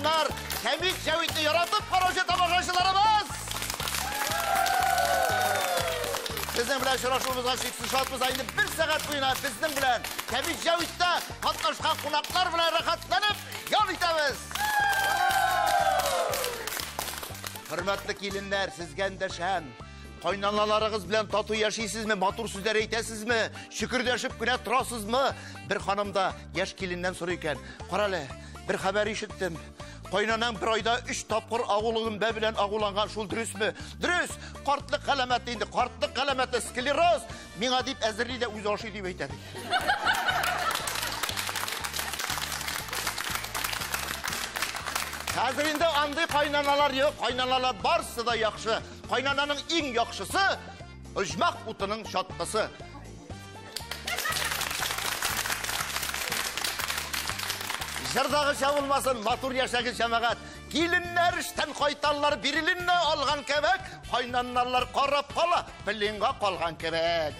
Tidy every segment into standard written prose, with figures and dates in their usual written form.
dostlar, Hamid Javitni yaratıp qarovchi tomoshabinlarimiz. Bizning bilan uchrashuvimizga cheksiz shodmiz. Endi 1 soat bo'yida bizning bilan Hamid Javitda qatnashgan qonaqlar bilan rohatlanib yon etamiz. Hurmatli kelinlar, sizga ndasham. Qaynonalaringiz bilan totuv yashaysizmi, motor so'zlar aytasizmi, shukrlashib kuna turasizmi? Bir xonimda yosh kelindan so'rar ekan, "Qarali, bir xabar eshitdim. Qaynonam bir oyda 3 topqir og'ulligim bilan og'ulangan, shul durustmi?" Durust. Qortliq qalamati endi, qortliq qalamati skleroz. Menga deb azrida o'zi oshi deb aytadi. Hozir endi anday qaynonalar yo'q, qaynonalar barisi da yaxshi. Qaynonanın eng yaxshisi o'jmaq o'tining shotqisi. Jardag'i shavulmasin, motor yashagi jamaat. Kelinlar ishdan qaytanlar birilinni olgan kebek, qaynonlar qarab qola, bilinga qolgan kebek.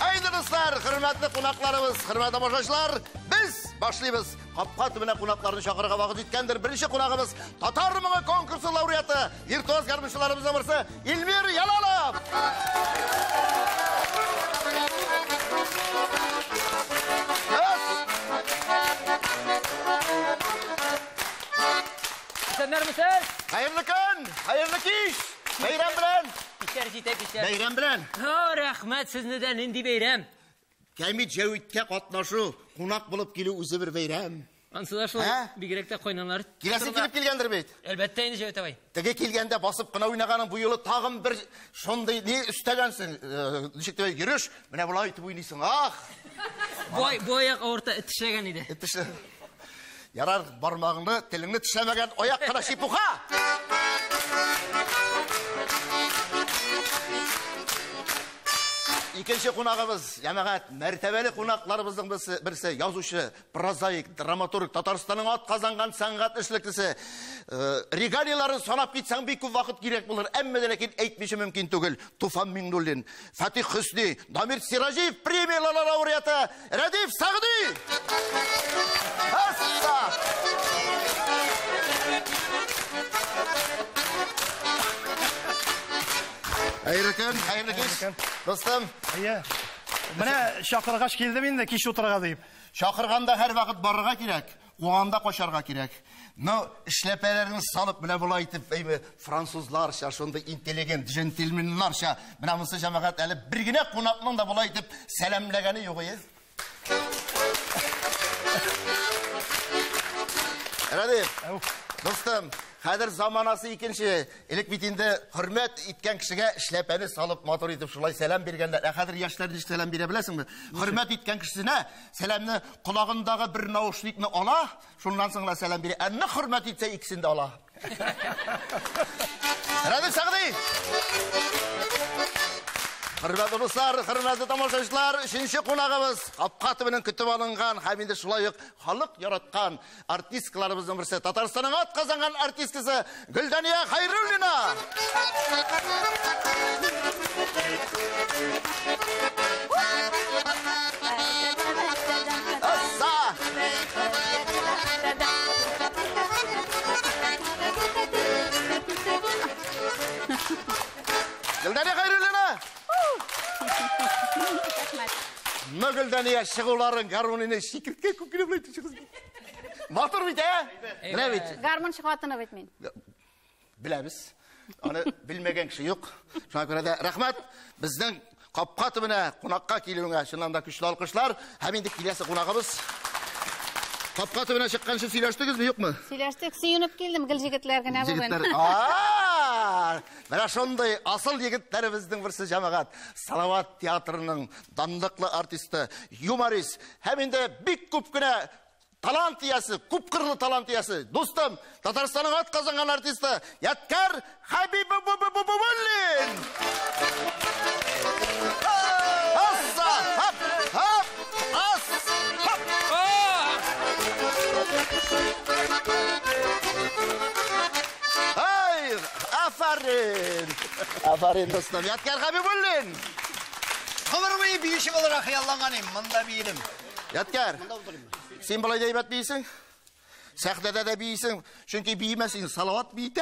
Ayni do'stlar, hurmatli qonaqlarimiz, hurmatli tomoshabinlar, biz boshlaymiz. Qapqat bilan qonaqlarni chaqirishga vaqt yetgandir. Birinchi qonog'imiz Tatar ming'i konkursi laureati, virtuoz garmishchilarimizdan birisi Elmir Yalalov. Sanarmisiz? Xayrli kun, xayrli kish. Bayram bilan. Kishar. Bayram bilan. Ha, rahmat, siznidan endi bayram. Hamid Javitga qatnashuv, qonaq bo'lib kelib o'zi bir bayram. Ansizlar shu bigrakda qo'ynonlar. Kelasi kelib kelgandir beyt. Albatta endi Javit avay. Tege kelganda bosib qina o'ynaganing bu yo'li tag'in bir shunday ne ustagansin. Nishikda yurish, mana bular aytib o'ynaysan. Ah! Boyoq o'rta itishlagan edi. Yarar barmog'ingni, tilingni tishlamagan oyoq qana shipuxa. İkinci qonağımız, yamaat, mərtəbəli qonaqlarımızın birisi, yazışı, prozaik, dramaturg, Tatarstanın at qazanğan sanğat işlikçisi. Regaliyaları sanap gitsən bir көп vaqt gerek bulur. Əmmə də lakin aytmışı mümkün tugul. Tufan Mingullin, Fatih Hüsni, Damir Sirajiyev premiyalar laureatı, Radif Sağdi. Hassa! Hayırlı kiş. Dostum. Mana chaqirg'ash keldim endi kish o'tirga deb. Chaqirganda har vaqt borga kerak, qo'g'anda qo'sharga kerak. No, ishlapalaringiz solib bilan bular aytib, fransuzlarcha, shunday intelligent, gentlemanlarcha, mana bunisi jamoat hali birgina qonaqning da bular aytib salamlagani yo'q-ey. Radif. Dostum, hozir zamonasi ikinchi, ilk bitinde hurmat etgan kishiga ishlapani solib motor etib shulay salam berganlar. Hozir yoshlarga salam bera bilasizmi? Hurmat etgan kishisine salamni qulog'indagi bir naushnikni ola, shundan so'ng salam bera. Anni hurmat etsa ikkisini de ola. Radif Sağdi. Hurmatli do'stlar, hurmatli tomoshabinlar, 3-qonog'imiz Qapqat bilan kutib olingan, hamda shulayq xalq yaratgan artistlarimizdan birisi, Tatarstanning at qazangan artistkasi Guldaniya Xayrullina. Assa! Guldaniya Xayrullina. Nagıldaniya şıgıların garmonini şikirtke kukine bilaydı çıkız. Motor bit ha? Ne bit? Garmon çıqatını bitmeyin. Bilamiz. Onu bilmegen kişi yok. Şuna göre de rahmet. Bizden Qapqat bilan qonaqqa keluvga shundan da kuchli olqishlar. Hamda kelasi qonog'imiz Qapqat bilan chiqqancha siylashdigizmi, yo'qmi? Siylashdik, suyunib keldim gil yigitlarga nima bo'lgan. Mana shunday asıl yigitlarimizning birisi jamoat Salavat teatrining dandiqli artisti, humorist, hamda big ko'pgina talantiyasi, ko'pqirli talantiyasi, do'stim, Tatarstanning at qazangan artisti Yatkar Habibullin. Assa, hop, hop, as, hop. Ay, aferin. Aferin dostum, Yatkar Habibullin. Qamırmayı bir işim olarak hayallanganım, manda bilim. Yatkar, sen balay deybat beysin? Сәхнәдә дә бейсең, чөнки беймәсең, салават бейт,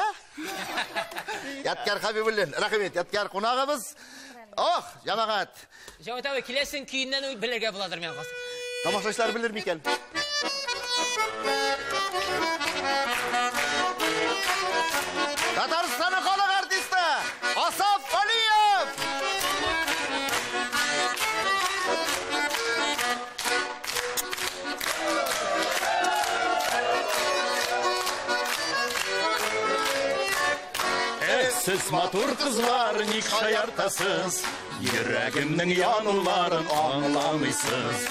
Яткар Хабибуллин, рәхмәт, Яткар кунагыбыз. Ох, җәмәгать. Җават абай, киләсен көйіннән белергә буладыр мен калсам. Тамашачылар белер микән? Татарстанның халык артисты Асаф Алиев. Siz матур кызлар, ник шаяртасыз, йөрәгемнең януларын аңламыйсыз.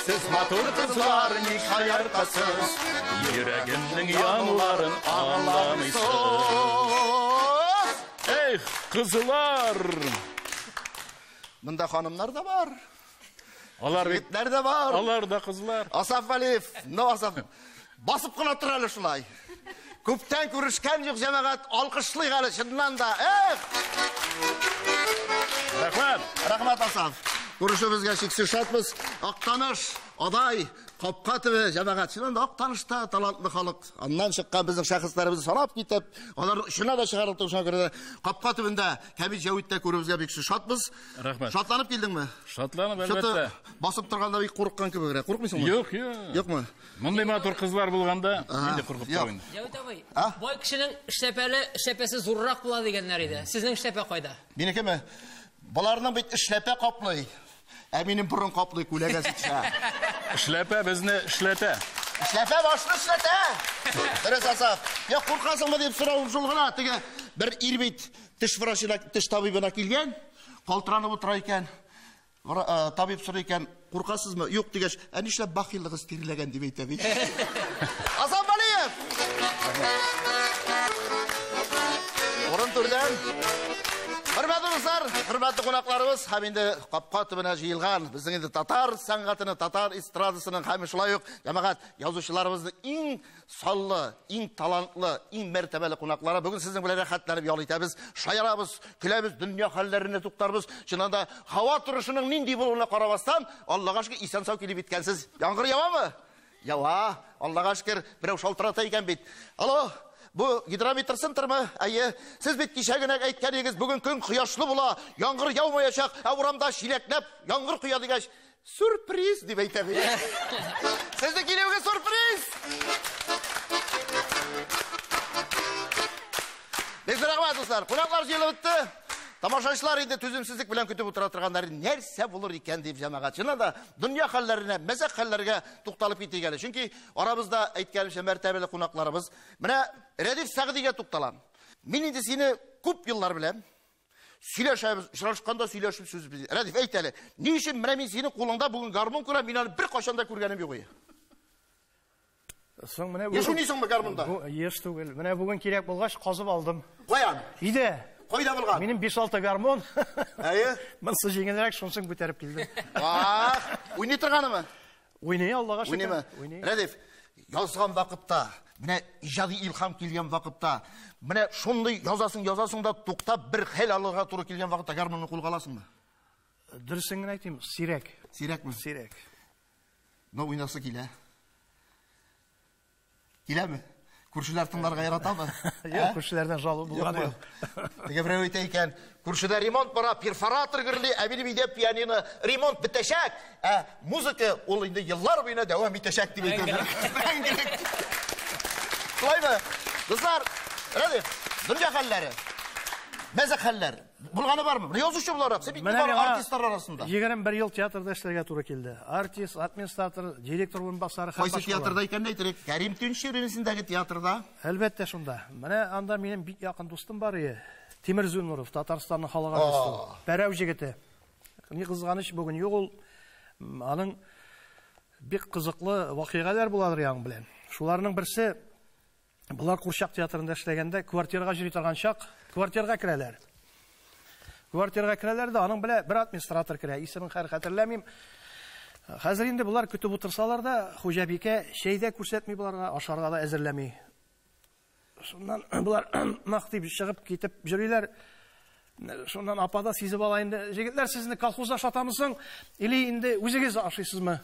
Siz матур кызлар, ник шаяртасыз, йөрәгемнең януларын аңламыйсыз. Эх, кызлар! Монда ханымнар да бар. Алар Егетләр дә бар. Алар да кызлар. Асаф Алиев, Асаф. Басып кына тора әле шулай. Күптән күрешкән юк җәмәгать, алкышлый әле чыннан да. Рәхмәт. Рәхмәт Асаф. Күрешүбезгә шиксез шатбыз. Актаныш, Адай, Капка төбе җәмәгать. Чыннан да Актанышта талантлы халык. Аннан чыккан безнең шәхесләребезне санап китеп, алар шуна да чыгарылды, шуңа күрә Капка төбендә Кәбир Җавиттә күрүебезгә бик шатбыз. Рәхмәт. Шатланып килдеңме? Шатланып, әлбәттә. Басып торганда бик курыккан кебек. Курыкмыйсыңмы? Юк, юк. Юкмы? Мондай матур кызлар булганда, инде куркып торыйм. Җават абай, бай кешенең эшләпәсе зуррак була дигәннәр иде. Сезнең эшләпә кайда? Минекеме? Баларның бит эшләпә каплый. Ә минем бурын каплый күләгәсе төшә. Эшләпә безне эшләтә. Эшләпә башны эшләтә. Дөрес Асаф. Я куркасыңмы дип сорау шул гына. Теге бер ир бит теш врачына, теш табибына килгән, калтыранып утыра икән. Табиб сорый икән, куркасызмы? Юк дигәч, ә нишләп бахиллыгыз тиреләгән дип әйтә бит. Асаф Алиев. Орын түрдән. Хөрмәтле дуслар, хөрмәтле кунакларыбыз, һәм инде Капка төбенә җыелган безнең инде татар сәнгатының, татар эстрадасының һәм шулай ук җәмәгать язучыларыбызның иң саллы, иң талантлы, иң мәртәбәле кунаклары бүген сезнең белән рәхәтләнеп ял итәбез, шаярабыз, көләбез, дөнья хәлләренә туктарбыз. Чыннан да һава торышының нинди булуына карамастан, Аллага шөкер исән сау килеп иткәнсез. Яңгыр явамы? Ява, Аллага шөкер, берәү шалтырата икән бит. Алло, бу гидрометр сынтырмы? Әйе, сез бит кичә генә әйткәнегез, бүген көн кояшлы була, яңгыр яумаячак, ә урамда шиләкләп яңгыр коя дигәч, сюрприз дип әйтәм. Сезне килүгә сюрприз. Бик рәхмәт дуслар. Кунаклар җыелып бетте. Тамашачылар инде түземсезлек белән көтеп утыра торганнар нәрсә булыр икән дип җәмәгать. Чыннан да дөнья хәлләренә, мәзәк хәлләргә тукталып китик әле. Чөнки арабызда әйткәнчә мәртәбәле кунакларыбыз. Менә Рәдиф Сәгъдигә тукталам. Мин инде сине күп еллар беләм. Сөйләшәбез, очрашканда сөйләшеп сүз без. Рәдиф әйт әле, ни өчен менә мин синең кулыңда бүген гармун күрәм, мин аны бер кашанда күргәнем юк. Соң менә Яшү нисеңме гармунда? Еш түгел. Менә бүген кирәк булгач казып алдым. Каян? Иде. Кайда булган? Минем 5-6 гармон. Әйе. Монсы җиңелрәк, шунысын күтәреп килдем. Уйный торганымы? Уйный, Аллага шөкер. Уйный. Рәдиф, язган вакытта, менә иҗади илһам килгән вакытта, менә шундый язасың да туктап бер хәл алырга туры килгән вакытта гармунны кулга аласыңмы? Дөресен генә әйтим, сирәк. Сирәкме? Сирәк. Но уйнасы килә. Киләме? Күршеләр тыңларга яратамы? Юк, күршеләрдән жалу булган юк. Теге берәү әйтә икән, күршедә ремонт бара, перфоратор гөрли, ә минем өйдә пианино ремонт бетәчәк, ә музыка ул инде еллар буена дәвам итәчәк дип әйтәләр. Шулаймы? Дуслар, Рәдиф, дөнья хәлләре, мәзәк хәлләр булганы бармы? Язучы буларак, сез бит бар артистлар арасында. 21 ел театрда эшләргә туры килде. Артист, администратор, директор урынбасары һәм Кайсы театрда икән әйтерлек? Кәрим Төнче юнәлешендәге театрда. Әлбәттә шунда. Менә анда минем бик якын дустым бар иде. Тимер Зөннуров, Татарстанның халык артисты. Бәрәү җегете. Ни кызганыч бүген юк ул. Аның бик кызыклы вакыйгалар буладыр яң белән. Шуларның берсе, булар Курчак театрында эшләгәндә квартирага йөри торган чак, квартирага керәләр. Квартирага керәләр дә аның белән бер администратор керә. Исемен хәтерләмим. Хәзер инде булар көтеп утырсалар да, хуҗабикә шәйдә күрсәтми буларга, ашарга да әзерләми. Шуннан булар мактып чыгып китеп йөриләр. Шуннан апада сизеп ала инде, җегетләр, сезне колхозда шатамысың, или инде үзегез ашыйсызмы?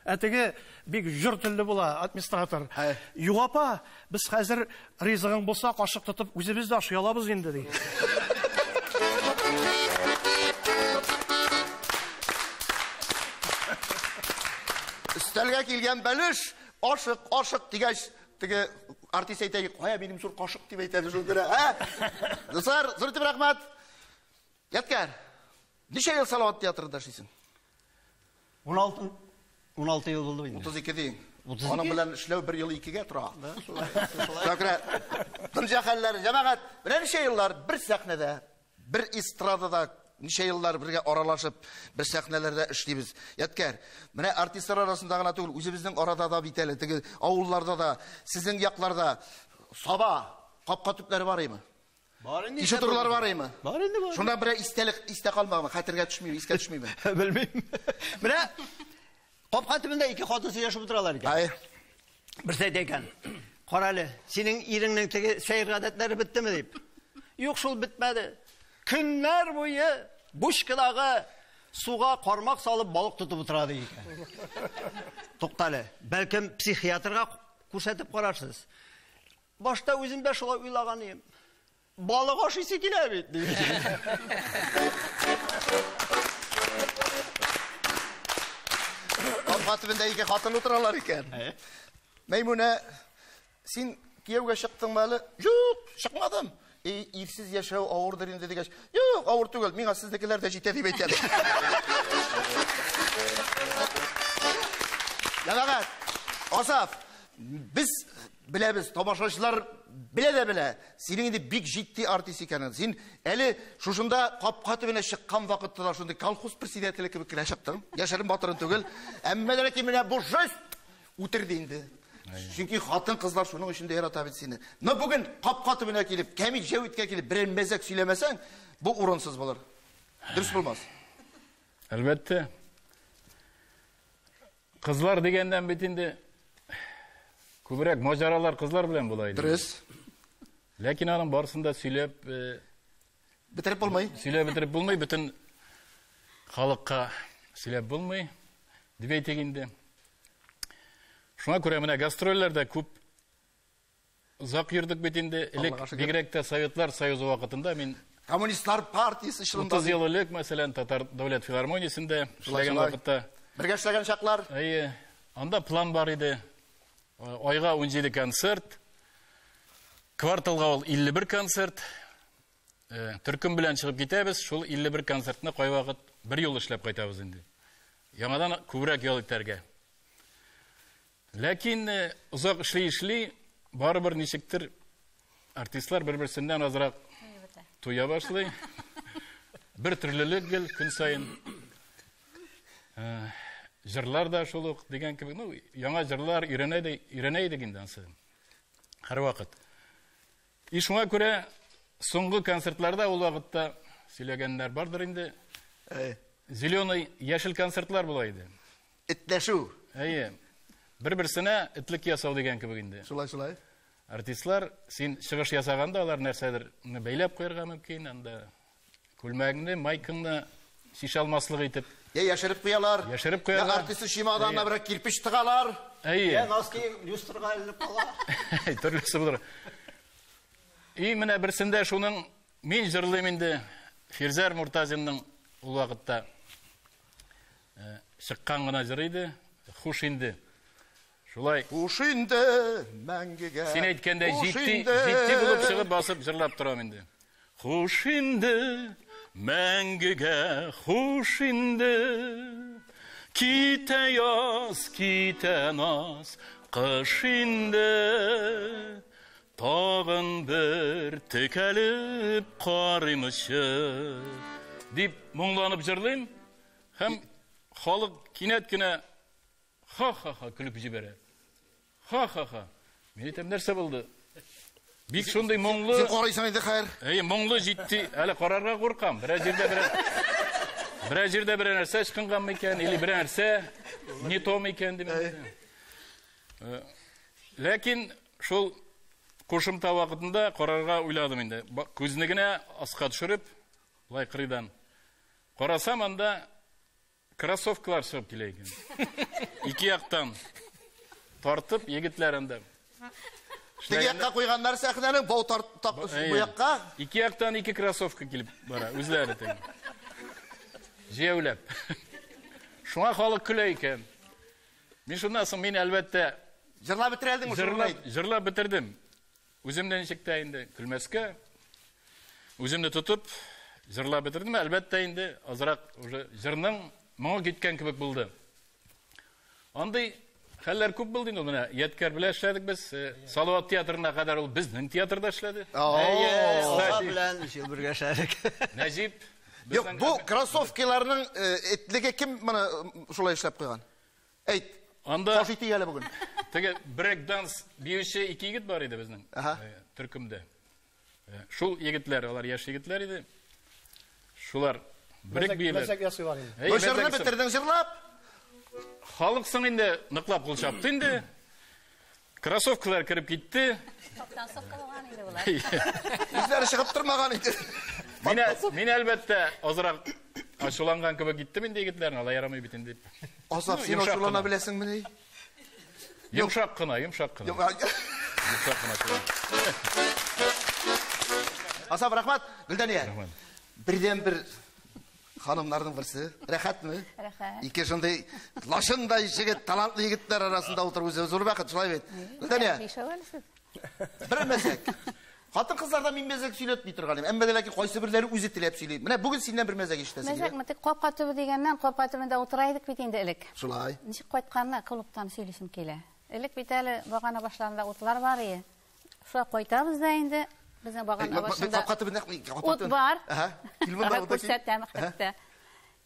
Әтеге бик жүр тілді була, администратор. Юғапа, біз хәзір ризығың болса, қашық тұтып, өзіміз де ашый алабыз енді дейді. Үстәлгә килгән бәлеш, ашык дигәч, теге артист әйтә, "Кая минем зур кашык" дип әйтә шул күрә. Дуслар, зур итеп рәхмәт. Яткар. Ничә ел Салават театрында эшлисең? 16 ел булды инде. 32 дин. Аның белән эшләү 1 ел 2гә тора. Шакра. Тынҗа хәлләр, җәмәгать, белән ничә еллар бер сәхнәдә, бер эстрадада ничә еллар бергә аралашып, бер сәхнәләрдә эшлибез. Яткар, менә артистлар арасында гына түгел, үзебезнең арада да бит әле, теге авылларда да, сезнең якларда Саба, капка төпләре бар имы? Бар инде. Ише турлар бар имы? Бар инде бар. Шунда бер истә калмаган, хәтергә төшмиме, искә төшмиме? Белмим. Менә капка төбендә ике хатын сөйләшеп утыралар икән. Ай, Берсе әйтә икән. Кара әле, синең иреңнең теге сәйр гадәтләре биттеме дип. Юк, шул бетмәде. Көннәр буе бушкадагы суга кармак салып балык тотып утырады икән. Туктале, бәлкем психиатрга күрсәтеп карарсыз. Башта үзем дә шулай уйлаган идем. Балык ашыйсы килә бит. капка төбендә ике хатын утыралар икән. Мәймүнә, син кияүгә чыктыңмы әле? Юк, чыкмадым. Ирсез яшәү авырдыр инде дигәч, юк, авыр түгел, миңа сезнекеләр дә җитә дип әйтәләр. Җәмәгать, Асаф, без беләбез, тамашачылар белә дә белә. Синең инде бик җитди артист икәнен. Син әле шушында капка төбенә чыккан вакытта да шундый колхоз председателе кебек кенә чыктың. Яшәрен батырын түгел. Әмма ләкин менә бу жест үтерде инде. Чөнки хатын кызлар шуның өчен дә ярата бит сине. Но бүген капка төбенә килеп, кәмил җәвиткә килеп, берәр мәзәк сөйләмәсәң, бу урынсыз булыр. Дөрес булмас. Әлбәттә. Кызлар дигәндән бит инде күбрәк маҗаралар кызлар белән була иде. Дөрес. Ләкин аның барсында сөйләп Бетереп булмый. бетереп булмый, бөтен халыкка сөйләп булмый дип әйтик инде. Шуңа күрә менә гастрольләрдә күп озак йөрдек бит инде. Элек бигрәк тә Советлар Союзы вакытында мин Коммунистлар партиясе чылында 30 ел элек, мәсәлән, Татар дәүләт филармониясендә эшләгән вакытта, бергә эшләгән чаклар. Анда план бар иде. Айга 17 концерт, кварталга ул 51 концерт. Төркем белән чыгып китәбез, шул 51 концертны кай вакыт бер ел эшләп кайтабыз инде. Яңадан күбрәк ял итәргә. Ләкин озак эшли, барыбер ничектер артистлар бер-берсеннән азрак туя башлый. Бер төрлелек гел көн сайын. Җырлар да шул ук дигән кебек, яңа җырлар өйрәнә идек инде ансы. Һәр вакыт. Шуңа күрә соңгы концертларда ул вакытта сөйләгәннәр бардыр инде. Зеленый, яшел концертлар була иде. Итләшү. Бер-берсенә итлек ясау дигән кебек инде. Шулай. Артистлар син чыгыш ясаганда алар нәрсәдер бәйләп куярга мөмкин, анда күлмәгеңне, майкаңны шиша алмаслык итеп. Яшереп куялар. Артисты чемоданына бер кирпич тыгалар. Носки люстрага элеп кала. Төрлесе булыр. Менә берсендә шуның мин җырлыйм инде. Фирзар Муртазинның ул вакытта чыккан гына җыры иде. Хуш инде. Шулай. Хуш инде мәңгегә. Син әйткәндә җитди булып чыгып басып җырлап торам инде. Хуш инде мәңгегә, хуш инде. Китә яз, китә наз, кыш инде. Тагын бер текәлеп карыймчы дип моңланып җырлыйм. Һәм халык кинәт кенә ха-ха-ха көлеп җибәрә. Ха-ха-ха. Мин әйтәм, нәрсә булды? Бик шундый моңлы. Син карыйсың инде хәер. Моңлы җитди. Әле карарга куркам. Берәр җирдә берәр нәрсә чыкканмы икән, или берәр нәрсә не том икән дип. Ләкин шул кушымта вакытында карарга уйладым инде. Күзне генә аска төшереп, лай кырыйдан. Карасам, анда кроссовкалар чыгып килә икән. Ике яктан тартып, егетләрендә. Теге якка куйганнар сәхнәнең бау бу якка. Ике яктан ике кроссовка килеп бара, үзләре теге. Җәүләп. Шуңа халык көлә икән. Мин шуннан соң мин әлбәттә Җырлап бетерәлдеңме шуны? җырлап бетердем. Үземнән ничектә инде көлмәскә. Үземне тотып җырлап бетердем, әлбәттә инде азрак уже җырның моңы киткән кебек булды. Андый хәлләр күп булды инде менә. Яткар белән эшләдек без. Салават театрына кадәр ул безнең театрда эшләде. Ага белән ишел бергә эшләдек. Нәҗип. Юк, бу кроссовкаларның этлеге кем моны шулай эшләп куйган? Әйт. Анда Фаш ите әле бүген. теге брейк данс биюче ике егет бар иде безнең төркемдә. Шул егетләр, алар яшь егетләр иде. Шулар брейк бияләр. Мәзәк ясыйлар инде. Бу җырны бетердең җырлап. Халык соң инде ныклап кул чапты инде. Кроссовкалар кирип китте. Үзләре чыгып тормаган иде. Мин әлбәттә азрак ачуланган кебек киттем инде егетләрне, алай ярамый бит инде. Асап, син ачулана беләсеңме ни? Йомшак кына. Йомшак кына. Асап, рәхмәт. Гөлдәния. Рәхмәт. Бердән бер ханымнарның берсе. Рәхәтме? Рәхәт. Ике шундый лашындай җегет, талантлы егетләр арасында утыру үзе зур бәхет, шулай бит. Гөлдәния, бер мәзәк. Хатын кызларда мин мәзәк сөйләтми торган идем. Әмма ләкин кайсы бирләре үзе теләп сөйли. Менә бүген синнән бер мәзәк ишетәсең. Мәзәк митек капка төбе дигәннән капка төбендә утырайдык бит инде элек. Шулай. Ничек кайтканны клубтан сөйлисем килә. Элек бит әле багана башларында утлар бар иде. Шуңа кайтабыз да инде. Безнең багана башларында Капка төбендә ут бар. Аха. Килмәдә ут. Күрсәтәм хәтта.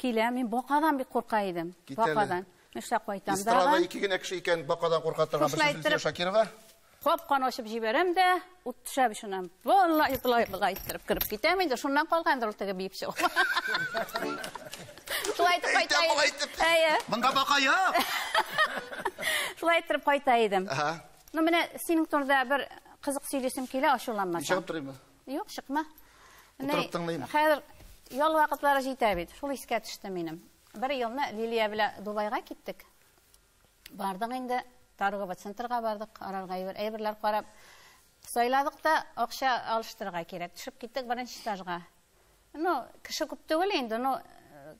Килә, мин бакадан бик курка идем. Бакадан. Мишә кайтам Истрада да. ике генә кеше икән, бакадан курка торган Шулай бер иттереп- Шакирова. Капкан ачып җибәрәм дә, ут төшә бишеннән. Валлаһи булай иттереп кирип китәм инде. Шуннан калгандыр ул теге биеп чыгу. Шулай итеп кайта идем. Әйе. Монда бака юк. Шулай итеп кайта идем. Аха. Ну менә синең турда бер кызык сөйлесем килә, ачуланмасаң. Чыгып торыймы? Юк, чыкма. Утырып тыңлыйм. Хәзер ял вакытлары җитә бит. Шул искә төште минем. Бер елны Лилия белән Дубайга киттек. Бардык инде, торговый центрга бардык, арарга әйберләр карап сайладык та акча алыштырырга кирәк. Төшеп киттек беренче стажга. Ну, кеше күп түгел инде, ну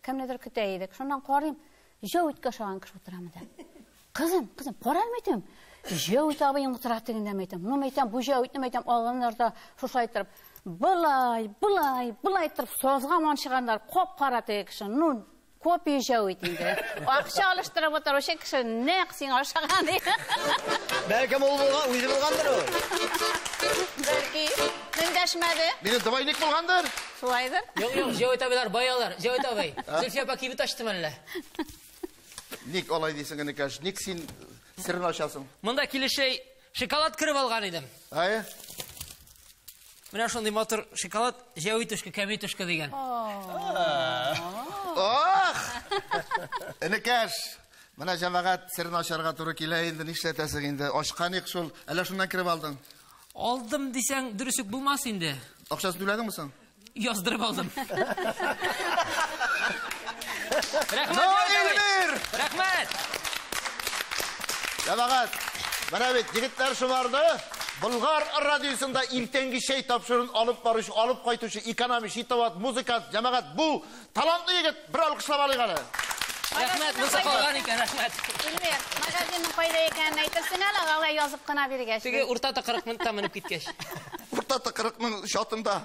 кемнедер көтә идек. Шуннан карыйм, җау иткә шаган кеше утырамы да. Кызым, каралмый әйтәм. Җау ит абыйым утыра дигәндә әйтәм. Ну, әйтәм, бу җау итне әйтәм, алганнар да шушай торып, булай торып созга манчыганнар, кап-кара теге кеше. Ну, копия җау ит инде. Акча алыштырып утыр, ошо кеше нәкъ син ашаган ди. Бәлкем ул булган, үзе булгандыр ул. Бәлки, өндәшмәде. Мине дивайник булгандыр. Шулайдыр. Юк, Җавит абыйлар баялар. Җавит абый. Зөлфия апа кибет ачтым әллә. Ник алай дисең генә каш? Ник син сирне ачасың? Монда килешей шоколад кырып алган идем. Ая? Менә шундый матур шоколад Җавитушка, Кәмитушка дигән. Ох! Энекәш, менә җәмәгать сирне ачарга туры килә инде, нишләтәсең инде? Ачкан ик шул, әллә шуннан кирип алдың? Алдым дисәң дөрес үк булмас инде. Акчасын түләдеңме соң? Яздырып алдым. Рәхмәт. Эльмир! Рәхмәт. Җәмәгать, менә бит егетләр шуларды. Болгар радиосында иртәнге шәй тапшырын алып баручы, алып кайтучы экономи, шитават, музыкант, җәмәгать бу талантлы егет, бер алкышлап алыйк әле. Рәхмәт, бусы калган икән, рәхмәт. Илмир, магазинның кайда икәнен әйтерсең әле, алай язып кына биргәч. Теге уртата 40 минутта менеп киткәч. Уртата 40 мең шатында.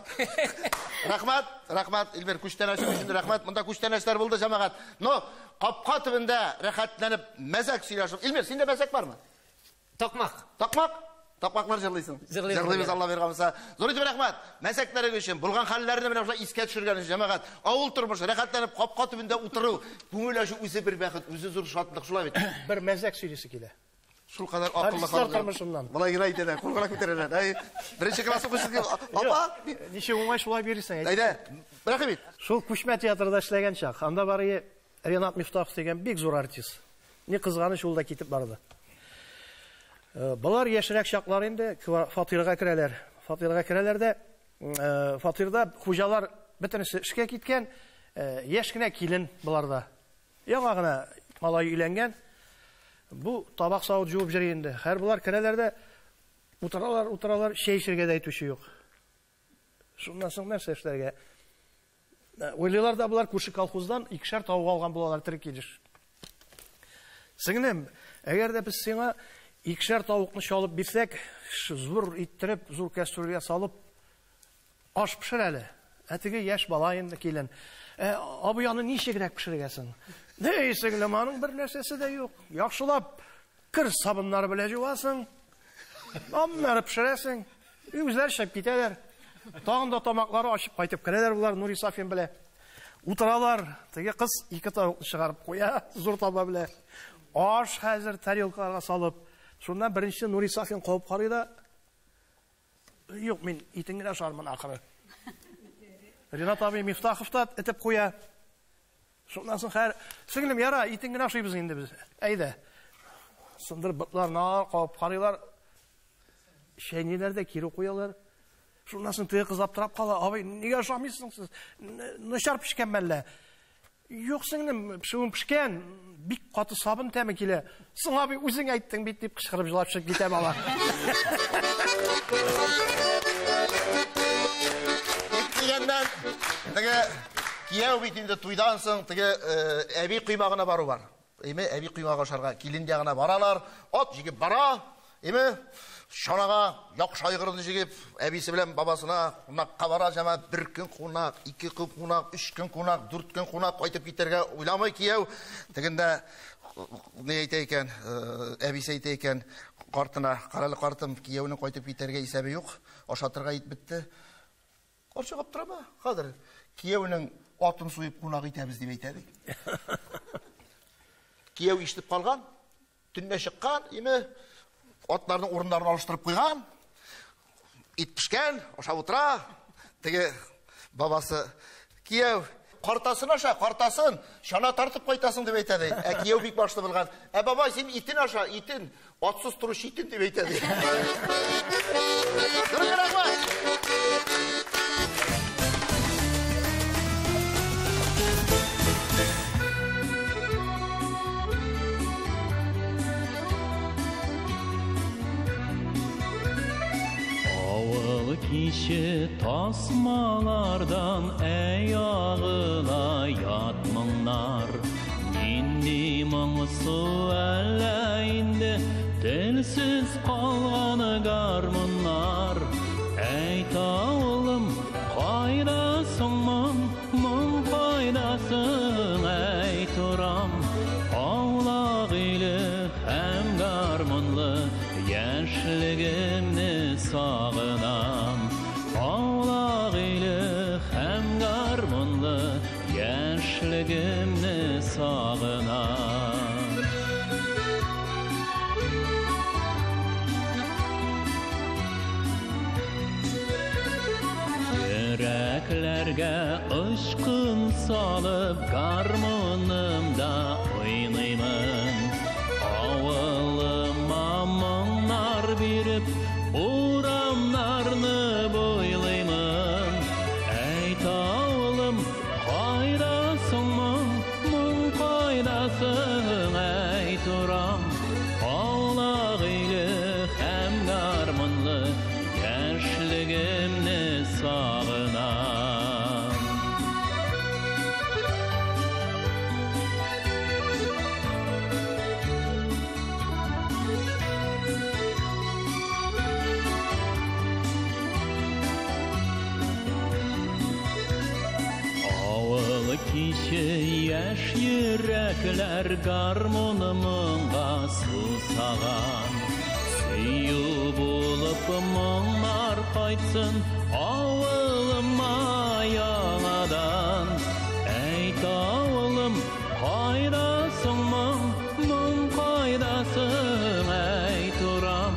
Рәхмәт, Илмир, күчтәнәш өчен рәхмәт. Монда күчтәнәшләр булды җәмәгать. Но капка төбендә рәхәтләнеп мәзәк сөйләшеп. Илмир, синдә мәзәк бармы? Такмак. Такмаклар җырлыйсың. Җырлыйм. Җырлыйбыз, Алла бергәмсә. Зур итеп рәхмәт. Мәсәкләре өчен булган хәлләрне менә шулай искә төшергән өчен җәмәгать. Авыл тормышы рәхәтләнеп капка төбендә утыру, күңел ачу үзе бер бәхет, үзе зур шатлык, шулай бит. Бер мәзәк сөйлисе килә. Шул кадәр акыллы Артистлар халык. тормышыннан. Болай гына әйтәләр, кулгына күтәрәләр. Әй, беренче класс укучысы. Апа, Ничек уңай шулай бирсәң. әйдә, рәхмәт. Шул күчмә театрда эшләгән чак. Анда бары Ренат Мифтахов дигән бик зур артист. Ни кызганыч ул да китеп барды. Булар яшьрәк чаклар инде фатирга керәләр. Фатирга керәләр дә фатирда хуҗалар бөтенесе эшкә киткән, яшь кенә килен буларда. Яңа гына малай өйләнгән. Бу табак сауыт жуып жүр инде. Һәр булар керәләрдә утыралар, шәй эчәргә дә әйтүче юк. Шуннан соң нәрсә эшләргә? Уйлыйлар да булар күрше колхоздан икешәр тавык алган булалар тирек килеш. Сеңнем, әгәр дә без сиңа икешәр тавыкны чалып бирсәк, зур иттереп, зур кастрюльгә салып аш пешер әле. Әтеге яшь бала инде килен. Абый аны ничегрәк пешергәсең? Ней, сеңлем, аның бер нәрсәсе дә юк. Яхшылап кыр сабыннары белән җуасың. Аннары пешерәсең. Үзләр шәп китәләр. Тагын да тамаклары ачып кайтып керәләр булар Нури Сафин белән. Утыралар, теге кыз ике тавыкны чыгарып куя, зур таба белән. Аш хәзер тарелкаларга салып, шуннан беренче Нури Сафин куып карый да, юк, мин итен генә ашармын ахыры. Ринат абый Мифтахов та этеп куя. Шуннан соң һәр сеңлем, яра, итен генә ашыйбыз инде без. Әйдә. Сындыр ботларына куып карыйлар. Шәйниләрдә кире куялар. Шуннан соң теге кыз аптырап кала. Абый, нигә ашамыйсың сез? Начар пешкән мәллә? Юк, сеңлем, пешүем пешкән. Бик каты сабын тәме килә. Соң абый, үзең әйттең бит дип кычкырып җылап чыгып китә бала. Дигәннән, теге кияү бит инде туйдан соң теге әби кыймагына бару бар. Әби кыймага ашарга килен ягына баралар, ат җигеп бара. Шанага яхшы айгырны җигеп, әбисе белән бабасына кунакка бара, җама 1 көн кунак, 2 көн кунак, 3 көн кунак, 4 көн кунак кайтып китәргә уйламый кияү. Тегендә не әйтә икән, әбисе әйтә икән, картына, каралы картым, кияүнең кайтып китәргә исәбе юк, ашатырга ит бетте. Карчыгып торама, хәзер кияүнең атын суеп кунак итәбез дип әйтә ди. Кияү ишетеп калган, төнне чыккан, атларның урыннарын алыштырып куйган, ит пешкән, ашап утыра. Теге бабасы, кияү, картасын аша, картасын, шана тартып кайтасың дип әйтә ди. Кияү бик башлы булган. Бабай, син итен аша, итен, атсыз турыш итен дип әйтә ди. Kişi tasmalardan ayağına yatmınlar. Nindi mıngsu əleyinde telsiz kalganı garmınlar. Ey tağılım kayrasın mın kayrasın ey turam. Ağlaq ili hem garmınlı yaşligimni sağınam. Ağlaq ili hem garmınlı yaşligimni sağınam. Yüreklerge ışkın salıp garmınımda oynayman. Ağılıma mınlar birip uramlarını boylayman. Ey tağılım kayrasın mın kayrasın ey turam. Ağlaq ili hem garmınlı yaşligimni sağınam. Ağıl kişi yaş yürekler garmonumuna susağan. Suyu bulup mınlar kaytsın ağılıma yanadan. Ey tağılım kayrasın mın kayrasın ey turam.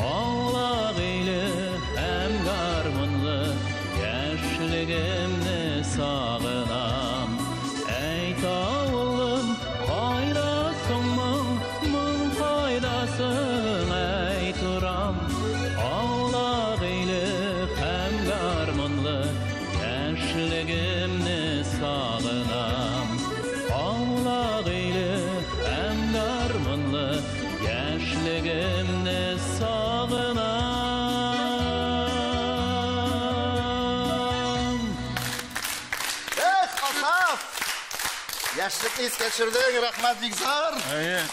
Ağlaq ili hem garmınlı yaşligimni sağınam. Ey tağılım kayrasın mın kayrasın ey turam. Ağlaq ili hem garmınlı yaşligimni sağınam. Ağlaq ili hem garmınlı Яшьлекне искә төшердең, рәхмәт бик зур.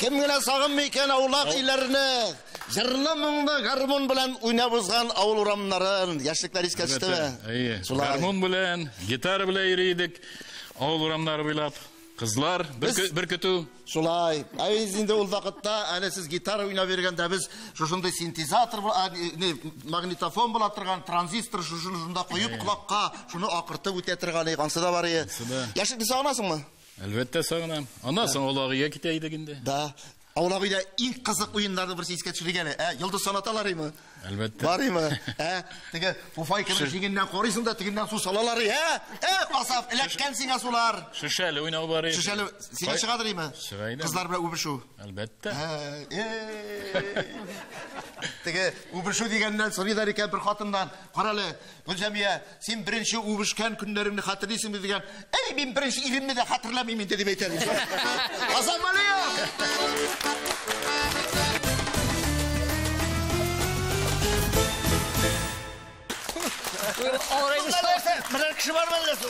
Кем генә сагынмый икән аулак өйләрне? Җырлы моңлы гармон белән уйнап узган авыл урамнарын. Яшьлекләр искә төштеме? Гармон белән, гитара белән йөридек. Авыл урамнары буйлап. Кызлар, бер көтү. Шулай. Әйз инде ул вакытта әле сез гитара уйнап йөргәндә без шушындай синтезатор, магнитофон була торган, транзистор шушында куеп кулакка, шуны акыртып үтә торган икәнсе дә бар иде. Яшьлекне сагынасыңмы? Әлбәттә сагынам. Аннан олагыга китә идек инде. Да. Аулак өйдә иң кызык уеннарны берсе искә төшергәне. Йолдыз санаталарымы? Әлбәттә. Барымы? Теге фуфайканың җигеннән карыйсың да тегеннән су салалар, Касап, эләккән сиңа сулар. Шешәле уйнау бар иде. Шешәле сиңа чыгадырымы? Чыгайды. Кызлар белән үбешү. Әлбәттә. Теге үбешү дигәннән сорыйлар икән бер хатыннан. Карале, Гөлҗәмия, син беренче үбешкән көннәремне хатırlыйсыңмы дигән. Мин беренче иремне дә хатırламыйм инде дип әйтәләр. Азан Менә кеше бар белән су.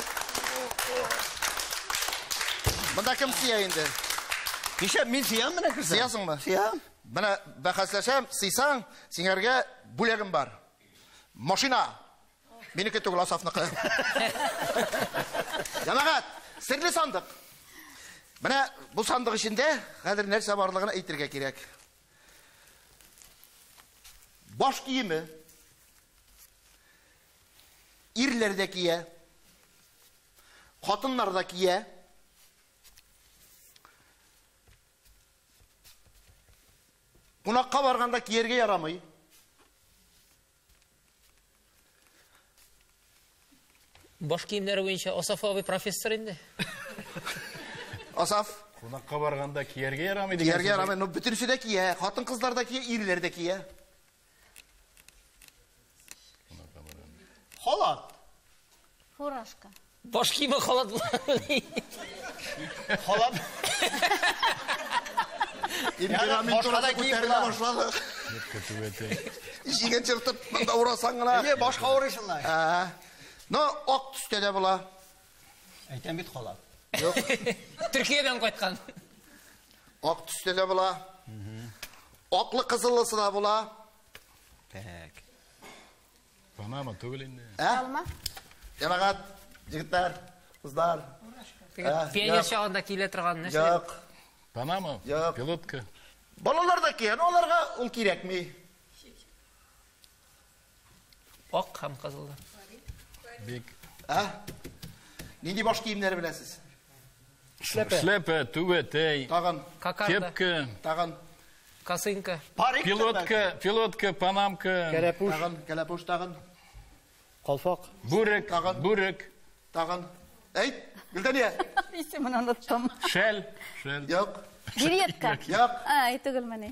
Монда кем сия инде? Кеше мин сиям менә кеше. Сиясыңмы? Сиям. Менә бәхәсләшәм, сыйсаң, сиңәргә бүләгем бар. Машина. Минеке түгел, Асафныкы. Җәмәгать, серле сандык. Менә бу сандык эчендә хәзер нәрсә барлыгын әйтергә кирәк. Баш киеме. İrler de kiye, kadınlar da kiye, Qonaqqa barganda kiyerge yaramay. Bosh kiyimlari bo'yicha Asaf abi professor endi. Asaf. Qonaqqa barganda kiyerge yaramaydi. Kiyerge yaramay. No bütünüsü de kiye, xатын kızlar da kiye, irler de kiye. Xalat. Furashka. Bosh kiyimi xalat bo'ladi. Xalat. Boshqada ko'tarila boshladi. Ishingga chiqib, bunda urasan gina. Boshqa urishinglar. No, oq tusda da bo'la. Aytam bit xalat. Yo'q. Turkiyadan qaytgan. Oq tusda da bo'la. Oqli qizillisi da bo'la. Tak. Panama tugul endi. Alma. Jamaat, yigitlar, qizlar. Pioner chog'ida kiyila turgan narsa. Yo'q. Panama. Yo'q. Pilotka. Bolalar da kiyen, onlarga ul kerakmi? Oq ham qizildi. Bek. Nindi bosh kiyimlari bilasiz? Шляпа, туветей. Tag'in, Kokarda. Kepka. tag'in, Kosinka. Pilotka, panamka. Kalapush, tag'in, kalapush tag'in, qalfoq. Burek. tag'in. Ayt, Gültaniya. İsmini unuttum. Shell. Yo'q, Giryapka. yo'q. Tugul mana.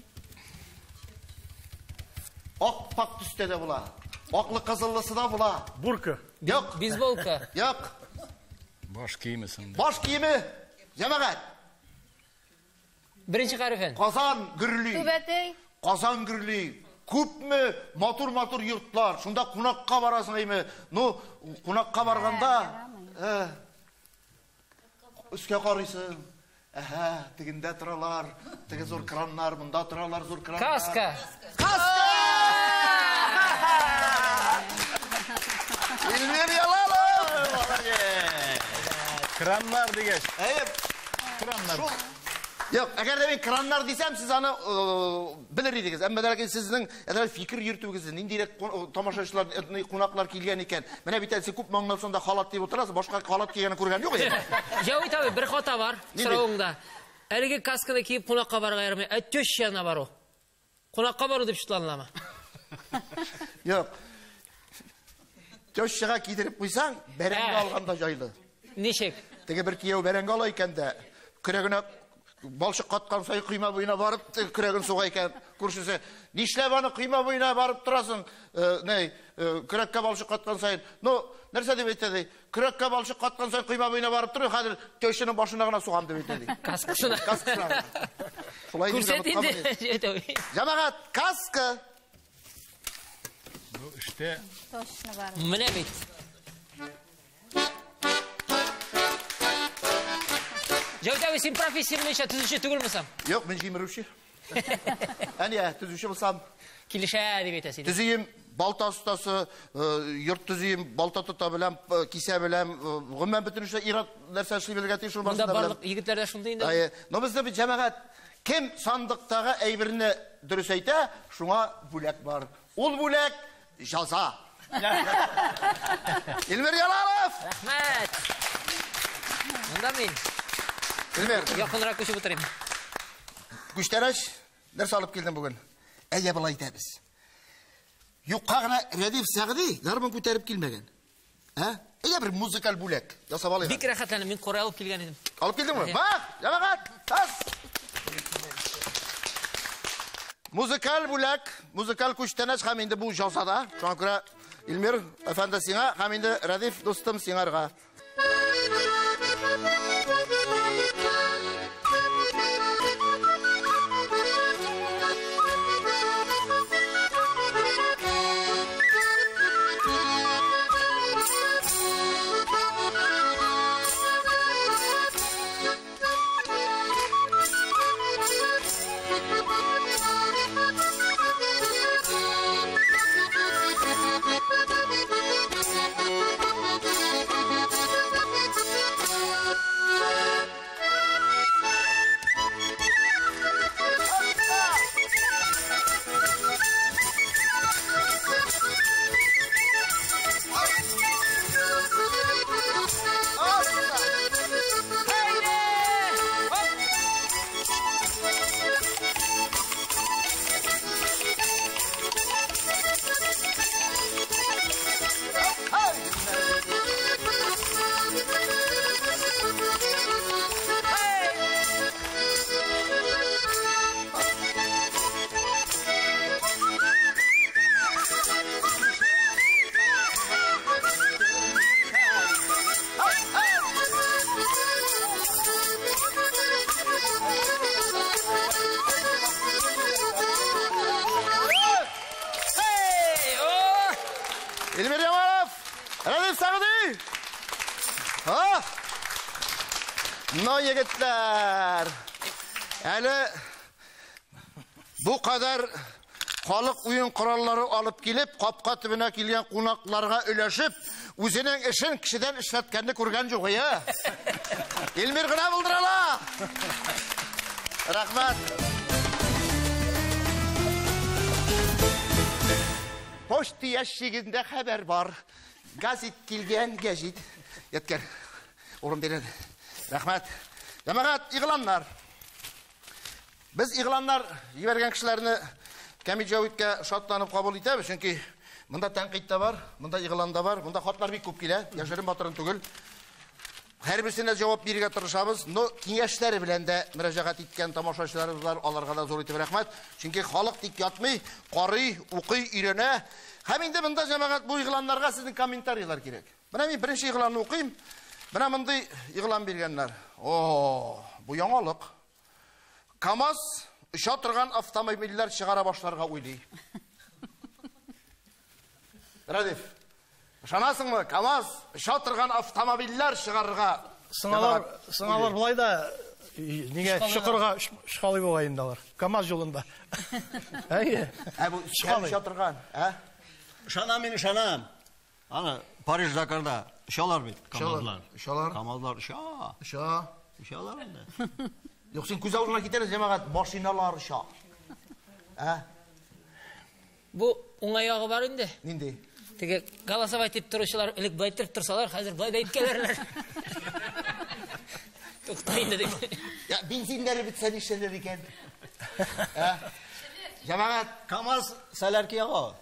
Oq pak tusda da bo'la. Oqli qizillisi da bo'la. Burka. Yo'q, Bizbolka. yo'q. Bosh kiyimisin. Bosh kiyimi, jamaat. Birinchi qarafan. Qozon gürlü. Tubetey. Qozon gürlü. Ko'pmi motor yurtlar. Shunda qonaqqa barasыңmi? No, qonaqqa barganda, üskə qarıysın. Tigində turalar, tigi zor kranlar, bunda turalar zor kranlar. Kaska. İlmir yalalım. Kranlar degeç. Kranlar. Yok, eğer de ben kranlar desem siz onu bilir idiniz. Ama belki sizin fikir yürütüğünüz, indirek tamaşaçılar, qonaqlar kelgan ekan. Mana bir tanesi ko'p mangdan sonda xalat deb o'tirasiz, boshqa xalat kiygani ko'rgan yo'q edi. Javit abi bir xata bor so'rovingda. Haligi kaskani kiyib qonaqqa borga yaramay, aytyosh yana bor u. Qonaqqa boru deb shutlanlama. Yo'q. Jo'shchiga kiydirib qo'ysang, beranga olganda joyli. Nechek? Tege bir kiyov beranga ola ekanda, kuragini balchiq qatgan soy qiyma bo'yina borib, kuragini sug'a ekan, ko'rishsa, "Nishlab ani qiyma bo'yina borib turasan?" Kurakka balchiq qatgan sayin, "No, narsa deb aytadi? Kurakka balchiq qatgan sayin qiyma bo'yina borib tur, hozir to'shini boshina sug'am deb aytadi." Kaskasini. Shulay Ko'rsatingda. Jamaat, kaska. Bu işte Toshni bar. Mana bit. Жәутәбі, сен профессия бойынша түзуші түгілмісің? Yok, ben жиміруші. Әне, түзуші болсам. Келіше деп етесің. Түзейім, балта ұстасы, йұрт түзейім, балта тұта білем, кисе білем, ғыммен бүтін үші ират нәрсе шылы білгәті шыл Мұнда басында білем. барлық егітлерді шылдайын. Но бізді бір жәмәғат, кем сандықтағы әйбіріні дұрыс әйті, шуңа бүлек бар. Ол бүлек жаза. Илмир Ялалов! Рахмет. Мұнда мен. Илмир. Яқынырақ көшіп отырайым. Күштәрәш, нәрсе алып келдім бүгін. Әйе бұл айтабыз. Юққағына Рәдиф Сағыди гармон көтеріп келмеген. Әйе бір музыкал бүлек. Ясап алайын. Бик рахатланып, мен қорай алып келген едім. Алып келдің бі? Бақ, jamağat, тас! Muzikal бүлек, muzikal күштәрәш һәм инде бұл жасада. Шуңа күрә Илмир әфәнде сиңа, һәм инде Рәдиф достым сиңарға. İlmir Yamanov, Rədif Sağıdi. No yigitler. Әлі bu kadar халық oyun kuralları alıp gelip, kapka tübüne kelgen qonaqlarga ülәшіп, өзінің ішін кішіден işletkенni көрген жоқ ya. İlmir gına buldurala. Rahmat. Poçtu ящигінде haber var. Gazet kelgen gazet. Yetkер. Orun beredi. Rahmat. Jamağat, iğlanlar. Biz iğlanlar yibergen kişilerini Kamijavit'e şatlanıp kabul etemiz. Çünkü bunda tenkit de var, bunda iğlan da var, bunda hatlar bir köp kile. Yaşarım batırın tügül. Her birisine cevap birige tırışabız. No kengeçleri bilen de müracaat etken tamaşaçılarımız var. Alarga da zor etip rahmet. Çünkü halk dik yatmay, qarıy, uqıy, irene. Hem indi bunda cemaat bu iğlanlarga sizin komentariylar gerek. Bana bir birinci iğlanını okuyayım. Bana bunda iğlan bergenler. Bu yangalık. Kamaz işe oturgan avtomobiller çıkara başlarga oylay. Radif, şanasın mı? Kamaz işe oturgan avtomobiller çıkarırga. Сыңалар бұлай да неге шұқырға шықалы болайындалар. КамАЗ жолында. Bu işe oturgan. Şanam meni şanam. Ana Paris Dakar'da şalar mı? Kamazlar. Şalar. Kamazlar şa. Şa. Şalar mı? Yok sen көз алдына кетеріз жамағат машиналар ша. Bu оңайағы бар енді. Нендей? Теге голосовать етіп тұрушылар ілік байтырып тұрсалар, қазір былай да еткелерлер. Тоқтайынды деп. Ya benzinleri bitsen işlenir iken. Жамағат. Kamaz salar ki yağı.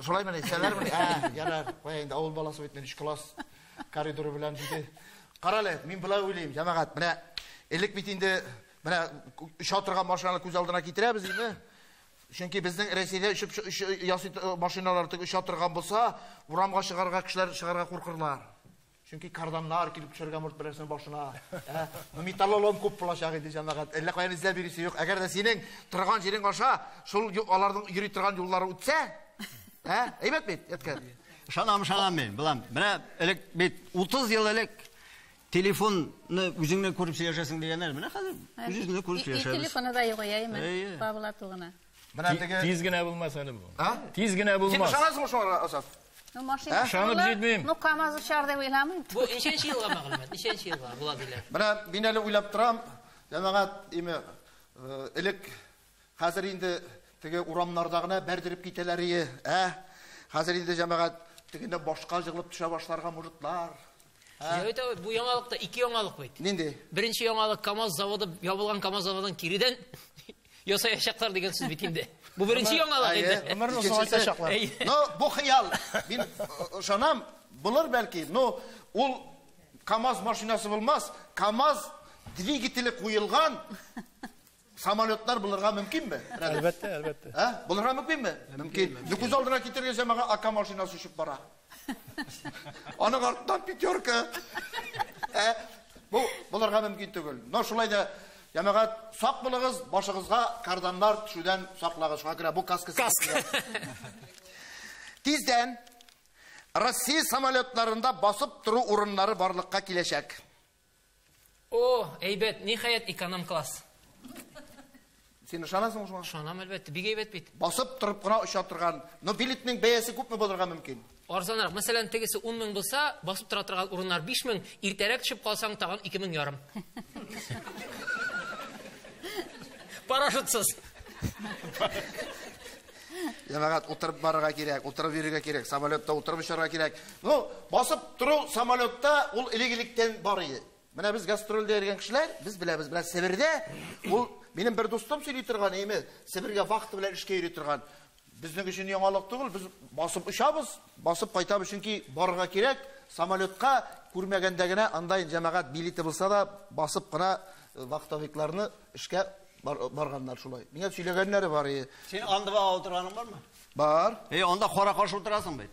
Şolay mı ne? Seler mi ne? Yarar. Koyayın da oğul balası bitmen 3 klas koridoru bilen jide. Qarale, men бұлай ойлаймын, жамағат. Мына Ellik bitinde bana işe oturgan maşinalar göz aldına getiremiz değil mi? Çünkü bizden Rusya'da yasit maşinalar işe oturgan bolsa, uramga çıkarga kişiler çıkarga korkurlar. Çünkü kardanlar kelip düşürgen murt birisinin başına. Metal olan köp bulaşak idi jamaat. Elle koyan izler birisi yok. Eğer de senin turgan jerin aşağı, şol alardan yürüyüp turgan yolları ütse, eymet mi? Etken. Şanam men. Bilam. Bana elek bit 30 yıl elek телефонны үзеңнән күреп сөйләшәсең дигәннәр. Менә хәзер үзеңнән күреп сөйләшәбез. Телефоны да кояймын. Бабыла тугына. Менә теге Тиз генә булмас әле бу. А? Тиз генә Син булмас. ышанасыңмы шуңа, Асат? Ну машина. Шанып җитмим. Ну КамАЗ шар дип уйламыйм. Бу ничәнче елга мәгълүмат? Ничәнче елга була диләр? Менә мин әле уйлап торам, җәмәгать име элек хәзер инде теге урамнарда гына бәрдереп китәләр ие, Хәзер инде җәмәгать тегендә башка җыгылып төшә башларга мужиклар. Җәвит абый, бу яңалыкта ике яңалык бит. Нинди? Беренче яңалык КамАЗ заводы, ябылган КамАЗ заводын киридән ясаячаклар дигән сүз бит инде. Бу беренче яңалык инде. Ömrünü uzun açacaklar. Ну, бу хыял. Мин ышанам, булыр бәлки. Ну, ул КамАЗ машинасы булмас, КамАЗ двигателе куелган самолетлар булырга мөмкинме? Әлбәттә, әлбәттә. Булырга мөмкинме? Мөмкин. Күз алдына китергән җәмәгә АК машинасы очып бара. Аның артыннан пятерка. Бу булырга мөмкин түгел. Но шулай да җәмәгать сак булыгыз, башыгызга карданнар төшүдән саклагыз. Шуңа күрә бу каска. Тиздән Россия самолетларында басып туру урыннары барлыкка киләчәк. О, әйбәт, ниһаять эконом класс. Син ышанасыңмы шуңа? Шунам әлбәттә, бик әйбәт бит. Басып торып кына оча торган. Но билетның бәясе күпме булырга мөмкин? Арзанрак. Мәсәлән, тегесе 10 мең булса, басып тора торган урыннар 5 мең, иртәрәк төшеп калсаң тагын 2 мең ярым. Парашютсыз. Җәмәгать утырып барырга кирәк, утырып йөрергә кирәк, самолетта утырып очарга кирәк. Ну, басып тору самолетта ул илегилектән бар иде. Менә без гастрольдә йөргән кешеләр, без беләбез, белән Себердә ул минем бер дустым сөйли торган, әйме, Себергә вакыты белән эшкә йөри торган. Безнең өчен яңалык түгел, без басып очабыз, басып кайтабыз, чөнки барырга кирәк. Самолетка күрмәгәндә генә андай җәмәгать билеты булса да басып кына вахтовикларны эшкә барганнар шулай. Миңа сөйләгәннәре бар иде. Син андыга утырганың бармы? Бар. Анда кара каршы утырасың бит.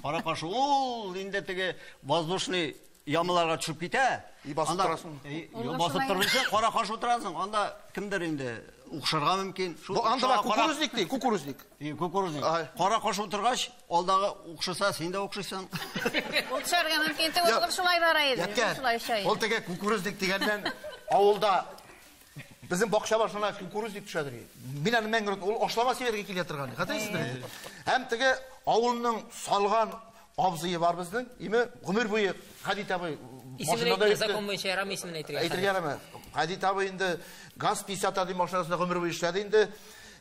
Кара каршы ул инде теге воздушный ямаларга төшүп китә. Басып торасың. Басып тормыйсың, кара каршы утырасың. Анда кимдер инде укшырга мөмкин. Бу анда кукурузник ди, кукурузник. Кукурузник. Кара каршы утыргач, алдагы укшыса, син дә укшыйсың. Ул төшәргә мөмкин түгел, ул шулай бара иде. Шулай шай. Ул теге кукурузник дигәннән авылда безнең бакча башына кукурузник төшәдер. Мин аны мәңгүрт ул ашлама сибәргә килә торган. Хәтерлисезме? Һәм теге авылның салган абзые бар безнең. Име гомер буе Хадит абый машинада закон буенча ярам исемен әйтергә. Әйтергә ярамы? Хадит абый инде ГАЗ-50 машинасында гомер буе эшләде инде.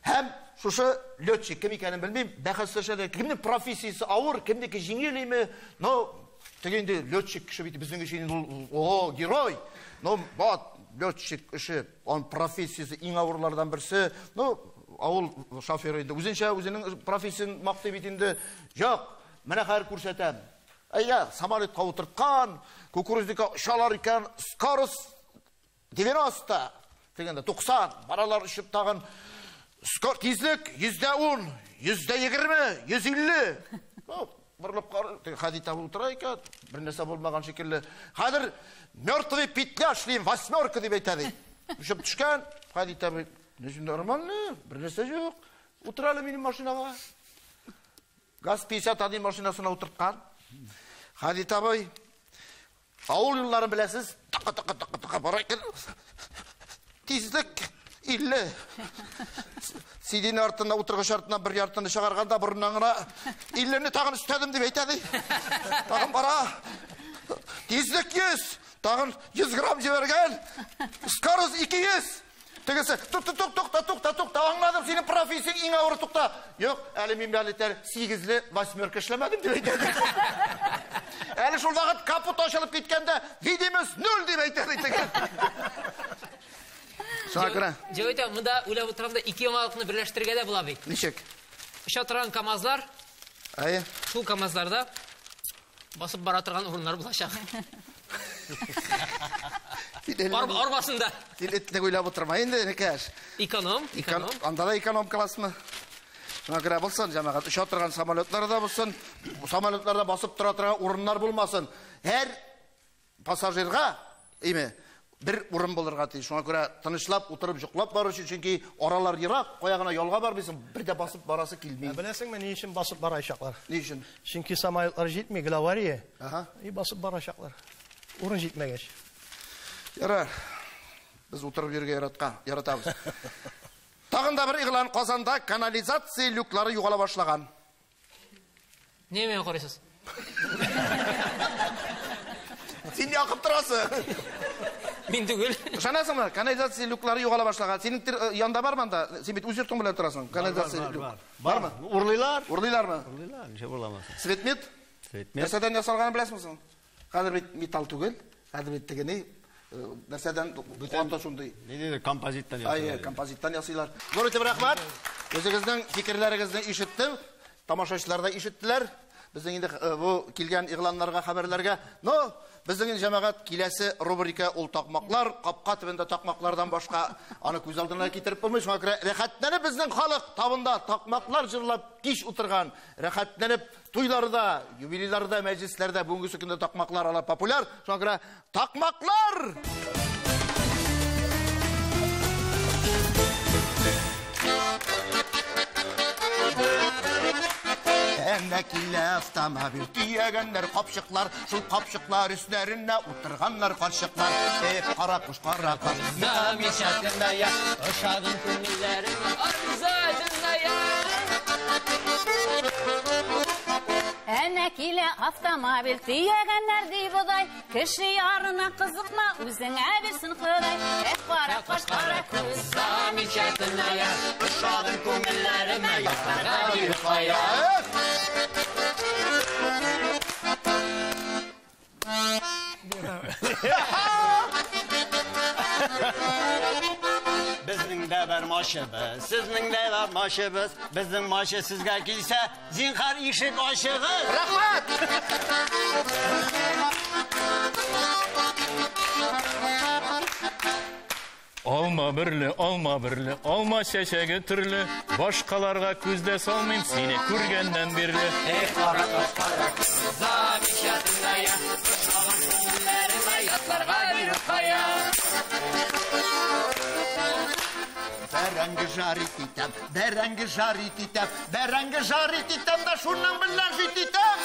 Һәм шушы летчик кем икәнен белмим, бәхәсләшәдә. Кемнең профессиясе авыр, кемнеке җиңелме? Но теге инде летчик кеше бит безнең өчен ул герой. Но бат летчик эше, он профессиясе иң авырлардан берсе. Ну, авыл шоферы инде үзенең профессиясын мактый бит инде. Юк, менә хәр күрсәтәм. Әйя, самолетка утырткан, кукурузникка шалар икән, скорость 90, дигәндә 90, баралар ишеп тагын скорость тизлек 110, 120, 150. Ну, барлап кар, Хадит абый утыра икән, бер нәрсә булмаган шикелле. Хәзер мертвый петля шлим, 8 дип әйтәди. Ишеп төшкән, Хадит абый, нормально, бер нәрсә юк. Утыра әле минем машинага. ГАЗ-50 машинасына утырткан. Хадит абый, авыл юлларын беләсез, така бара икән. Тизлек 50. Сидин артында утыргыч артына бер яртыны чыгарганда борыннан гына 50-не тагын үстәдем дип әйтәди. Тагын бара. Тизлек 100, тагын 100 грамм җибәргән. Скорость 200. Тегесе, тук, аңладым, синең профессияң иң авыр тукта. Юк, әле мин бәлетер 8-ле 8 эшләмәдем дип әйтәде. Әле шулдагы капот ачылып киткәндә, видимость 0 дип әйтәде теге. Шакыра. Җәвит, монда уйлап утырганда ике яңалыкны берләштергә дә була бит. Ничек? Оча торган КамАЗлар, Әйе. шул КамАЗларда басып бара торган урыннар булачак. Арбасында. Дилетне уйлап утырма инде, некәш. Эконом. Анда да эконом классмы? Шуңа күрә булсын, җәмәгать, оча торган самолетлар да булсын, самолетларда басып тора торган урыннар булмасын. Һәр пассажирга, име, бер урын булырга тиеш. Шуңа күрә тынычлап утырып җоклап бару өчен, чөнки аралар ерак, каягына ялга бармыйсың, бер дә басып барасы килми. Беләсеңме, ни өчен басып барачаклар? Ни өчен? Чөнки самолетлар җитми, главария. Ага. И басып барачаклар. Урын жетмегеш. Ярар. Біз отырып жерге яратабыз. Тағында бір иғлан Қазанда канализация люклары юғала башлаган. Немен қарайсыз? Сен не ақып тұрасың? Мен түгел. Жанасың ма? Канализация люклары юғала башлаган. Сенің янда бар манда? Сен бит өз еркің білен тұрасың. Канализация люк. Бар ма? Урлайлар? Урлайлар ма? Урлайлар, неше урламасың. Светмет? Светмет. Нәрседен ясалғанын білесің? Қазір металл түгел. Қазір дегені нәрседен қуанта сондай. Не дейді? Композиттан ясайлар. Композиттан ясайлар. Зор өте бір рахмат. Өзіңіздің фикірлеріңізді ишеттім. Тамашашылар да ишеттілер. Біздің енді бұл келген иғланларға, хабарларға. Біздің жамағат келесі рубрика ол тақмақлар, қапқа түбінде тақмақлардан башқа аны көз алдына кетіріп болмай, шоңа кіре рәхәттеніп біздің халық табында тақмақлар жырлап кеш отырған, рәхәттеніп тойларда, юбилейларда, мәжлислерде бүгінгі күнде тақмақлар ала популяр, шоңа кіре тақмақлар! Әнә килә автомобиль тиягәннәр капчыклар, шул капчыклар өсләренә утырганнар карчыклар. Кара куш, кара куш, Замечательная, ошагын күңелләреңә обязательная. Әнә килә автомобиль тиягәннәр ди бодай, кеше ярына кызыкма, үзеңә бирсен Ходай. Кара куш, кара куш, Замечательная, ошагын күңелләреңә ятларга бир кая. Bizning də var maşımız, sizning də var maşımız. Bizning maşı sizə kilsə, zinhar işik aşığı. Rahmat! Alma birli, alma şeşegi türlü. Başkalarga күздә салмыйм, сине күргәндән бирле. Кара куш, кара куш, замечательная, ошагын күңелләреңә ятларга бир кая. Бәрәңге жарит итәм, бәрәңге жарит итәм, бәрәңге жарит итәм да шуның белән жит итәм.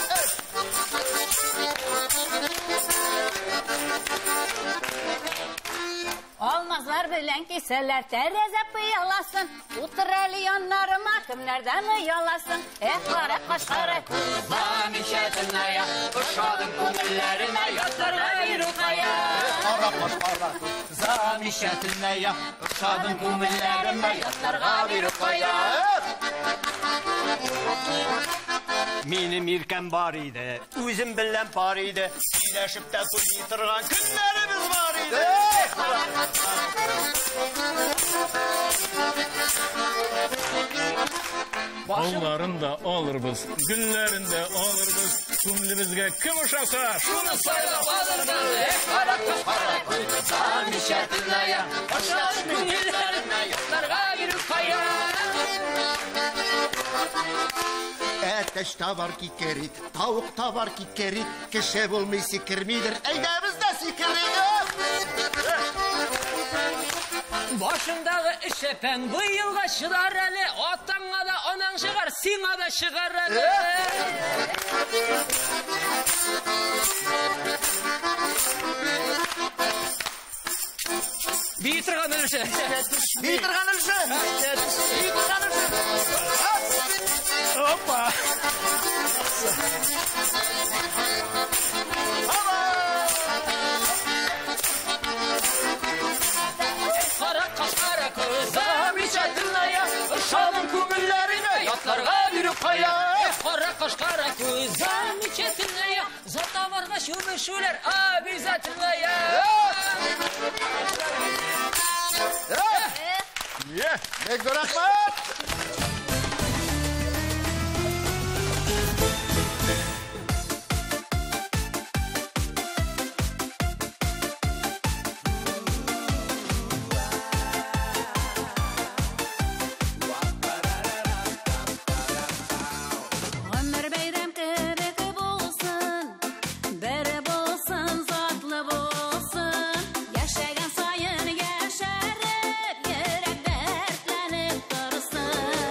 Алмазлар белән кисәләр тәрәзә пыяласын, утыр әле яннарыма, кемнәрдән ояласын. Кара куш, кара куш, Замечательная, ошагын күңелләреңә ятларга бир кая. Кара куш, кара куш, Замечательная, ошагын күңелләреңә ятларга бир кая. Минем иркәм бар иде, үзем белән пар иде. Сөйләшеп тә туй торган көннәребез бар иде. Алларын да алырбыз, гүлләрен дә алырбыз. Күңелебезгә кем ошаса, Шуны сайлап алырбыз. Кара куш, кара куш, Замечательная, ошагын күңелләреңә ятларга бир кая. Әтәш табар кикерит, тауық табар кикерит, кеше булмый сикермидер, әйдә без дә сикерик. Başındагы эшепән быелга чыдар әле, атаңа да анаң чыгар, сиңа да чыгар әле. Бийтырган өлеше. Бийтырган өлеше. Бийтырган өлеше. Опа! Кара куш, кара куш, замечательная, ошагын күңелләреңә ятларга бир кая. Кара куш, кара куш, замечательная, зата барга шүмешүләр обязательная. Бек рахмат! Ömür beyram kebek bulsun, beri bulsun, zatlı bulsun. Yaşayan sayın yaşarır, yürek dertlenip dursun.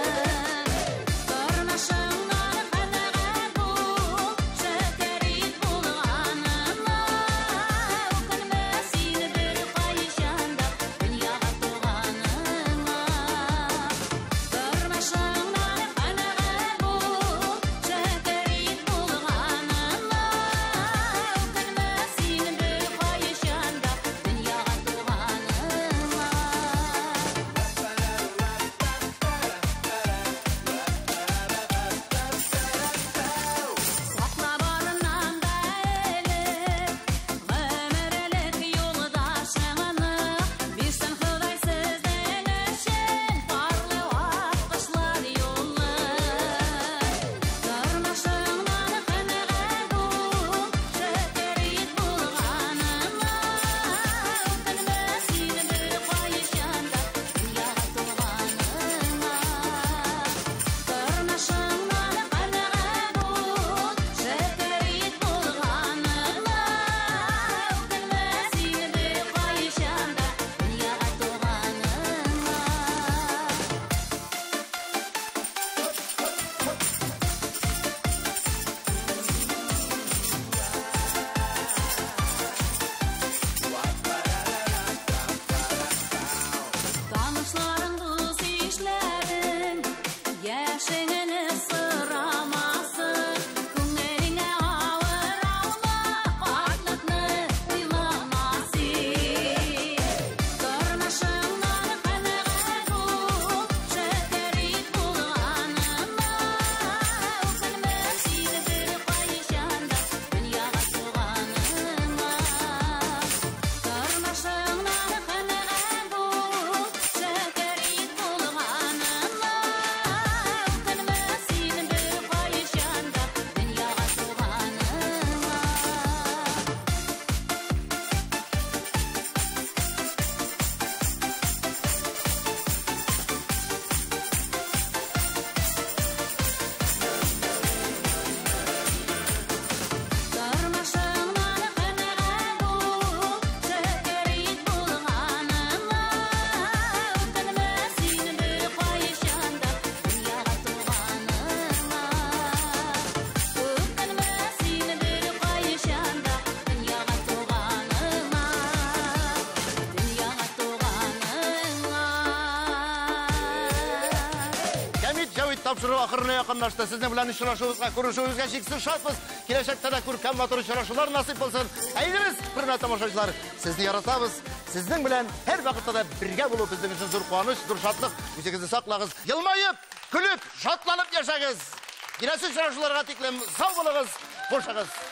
тапшыру ақырына якынлашты. Сезнең белән очрашуыбызга, күрешүебезгә шиксез шатбыз. Киләчәктә дә күркәм матур очрашулар насыйп булсын. Әйдәгез, хөрмәтле тамашачылар, сезне яратабыз. Сезнең белән һәр вакытта да бергә булу безнең өчен зур куаныч, зур шатлык. Үзегезне саклагыз. Елмаеп, көлеп, шатланып яшәгез. Киләсе очрашуларга тиклем сау булыгыз, кушыгыз.